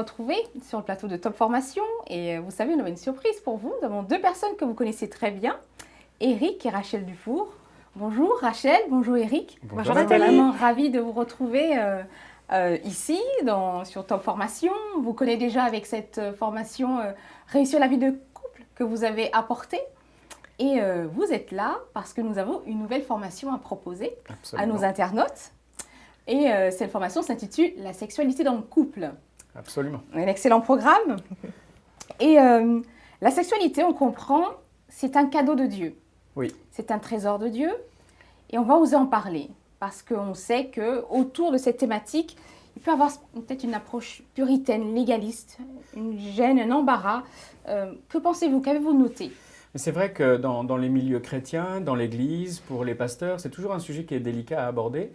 retrouver sur le plateau de Top Formation. Et vous savez, on avait une surprise pour vous. Nous avons deux personnes que vous connaissez très bien, Eric et Rachel Dufour. Bonjour Rachel, bonjour Eric. Bonjour Je suis Nathalie. vraiment ravie de vous retrouver ici sur Top Formation. Vous connaissez déjà avec cette formation Réussir la vie de couple que vous avez apportée. Et vous êtes là parce que nous avons une nouvelle formation à proposer à nos internautes. Et cette formation s'intitule « La sexualité dans le couple ». Absolument. Un excellent programme. Et la sexualité, on comprend, c'est un cadeau de Dieu. Oui. C'est un trésor de Dieu. Et on va oser en parler parce qu'on sait qu'autour de cette thématique, il peut y avoir peut-être une approche puritaine, légaliste, une gêne, un embarras. Que pensez-vous? Qu'avez-vous noté? C'est vrai que dans les milieux chrétiens, dans l'Église, pour les pasteurs, c'est toujours un sujet qui est délicat à aborder.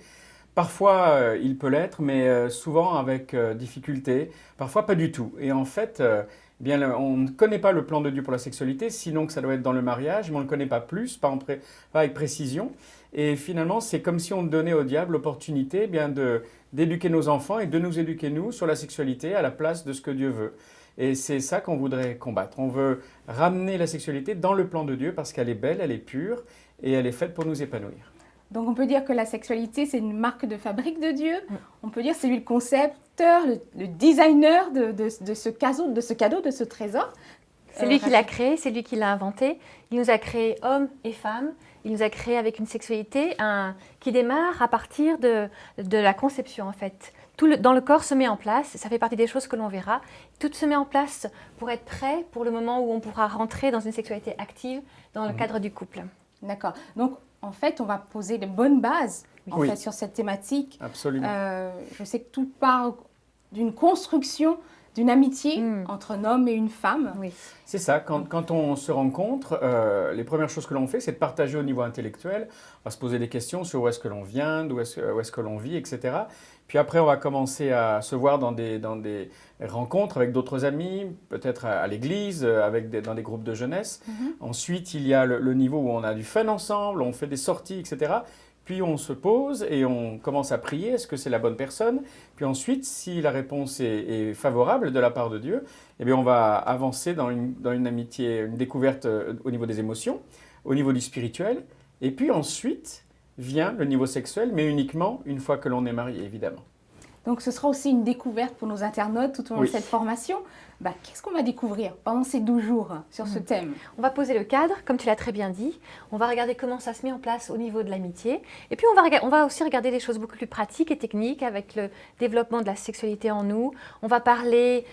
Parfois, il peut l'être, mais souvent avec difficulté, parfois pas du tout. Et en fait, on ne connaît pas le plan de Dieu pour la sexualité, sinon que ça doit être dans le mariage, mais on ne le connaît pas plus, pas avec précision. Et finalement, c'est comme si on donnait au diable l'opportunité d'éduquer nos enfants et de nous éduquer, nous, sur la sexualité à la place de ce que Dieu veut. Et c'est ça qu'on voudrait combattre. On veut ramener la sexualité dans le plan de Dieu parce qu'elle est belle, elle est pure et elle est faite pour nous épanouir. Donc on peut dire que la sexualité, c'est une marque de fabrique de Dieu. On peut dire que c'est lui le concepteur, le designer de ce cadeau, de ce trésor. C'est lui qui l'a créé, c'est lui qui l'a inventé. Il nous a créés hommes et femmes. Il nous a créés avec une sexualité qui démarre à partir de la conception en fait. Dans le corps se met en place, ça fait partie des choses que l'on verra. Tout se met en place pour être prêt pour le moment où on pourra rentrer dans une sexualité active dans le cadre du couple. D'accord. Donc, en fait, on va poser de bonnes bases Oui. sur cette thématique. Absolument. Je sais que tout part d'une construction, d'une amitié entre un homme et une femme. Oui. C'est ça, quand on se rencontre, les premières choses que l'on fait, c'est de partager au niveau intellectuel. On va se poser des questions sur où est-ce que l'on vient, où est-ce que l'on vit, etc. Puis après, on va commencer à se voir dans des rencontres avec d'autres amis, peut-être à l'église, dans des groupes de jeunesse. Ensuite, il y a le niveau où on a du fun ensemble, on fait des sorties, etc. Puis on se pose et on commence à prier, est-ce que c'est la bonne personne? Puis ensuite, si la réponse est favorable de la part de Dieu, eh bien on va avancer dans une amitié, une découverte au niveau des émotions, au niveau du spirituel. Et puis ensuite vient le niveau sexuel, mais uniquement une fois que l'on est marié, évidemment. Donc, ce sera aussi une découverte pour nos internautes tout au long de cette formation. Qu'est-ce qu'on va découvrir pendant ces 12 jours sur ce thème? On va poser le cadre, comme tu l'as très bien dit. On va regarder comment ça se met en place au niveau de l'amitié. Et puis, on va aussi regarder des choses beaucoup plus pratiques et techniques avec le développement de la sexualité en nous. On va parler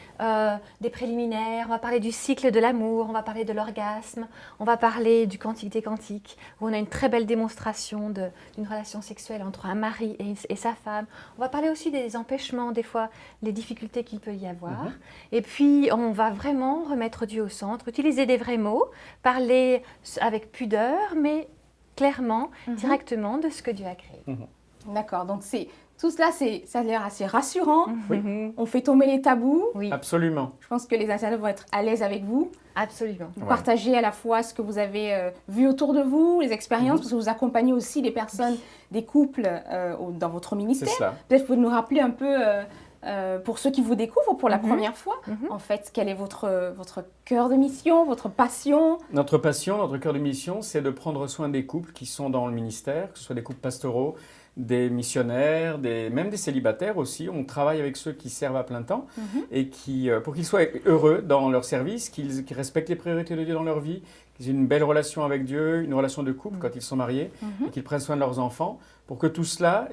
des préliminaires, on va parler du cycle de l'amour, on va parler de l'orgasme, on va parler du cantique des cantiques, où on a une très belle démonstration d'une relation sexuelle entre un mari et sa femme. On va parler aussi des empêchements, des fois, les difficultés qu'il peut y avoir. Et puis, on va vraiment remettre Dieu au centre, utiliser des vrais mots, parler avec pudeur, mais clairement, directement de ce que Dieu a créé. D'accord, donc tout cela, ça a l'air assez rassurant. Oui. On fait tomber les tabous. Oui, Absolument. Je pense que les internautes vont être à l'aise avec vous. absolument. Vous partagez à la fois ce que vous avez vu autour de vous, les expériences, parce que vous accompagnez aussi des personnes, des couples dans votre ministère. C'est cela. Peut-être que vous nous rappeler un peu, pour ceux qui vous découvrent pour la première fois, en fait, quel est votre cœur de mission, votre passion? Notre passion, notre cœur de mission, c'est de prendre soin des couples qui sont dans le ministère, que ce soit des couples pastoraux, des missionnaires, même des célibataires aussi. On travaille avec ceux qui servent à plein temps et pour qu'ils soient heureux dans leur service, qu'ils respectent les priorités de Dieu dans leur vie, qu'ils aient une belle relation avec Dieu, une relation de couple quand ils sont mariés et qu'ils prennent soin de leurs enfants pour que tout cela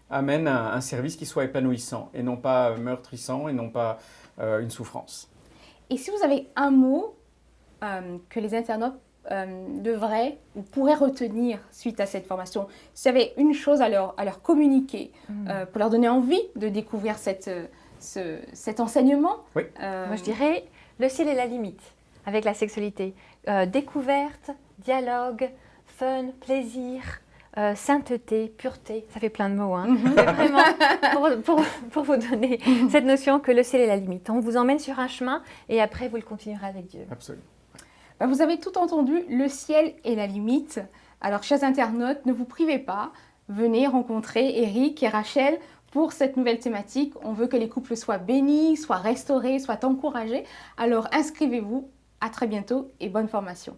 amène un service qui soit épanouissant et non pas meurtrissant et non pas une souffrance. Et si vous avez un mot que les internautes devraient ou pourraient retenir suite à cette formation, s'il y avait une chose à leur communiquer pour leur donner envie de découvrir cet enseignement? Oui. Moi, je dirais, le ciel est la limite avec la sexualité. Découverte, dialogue, fun, plaisir, sainteté, pureté, ça fait plein de mots, hein. Mais vraiment, pour vous donner cette notion que le ciel est la limite. On vous emmène sur un chemin et après, vous le continuerez avec Dieu. Absolument. Vous avez tout entendu, le ciel est la limite. Alors, chers internautes, ne vous privez pas. Venez rencontrer Eric et Rachel pour cette nouvelle thématique. On veut que les couples soient bénis, soient restaurés, soient encouragés. Alors inscrivez-vous. À très bientôt et bonne formation.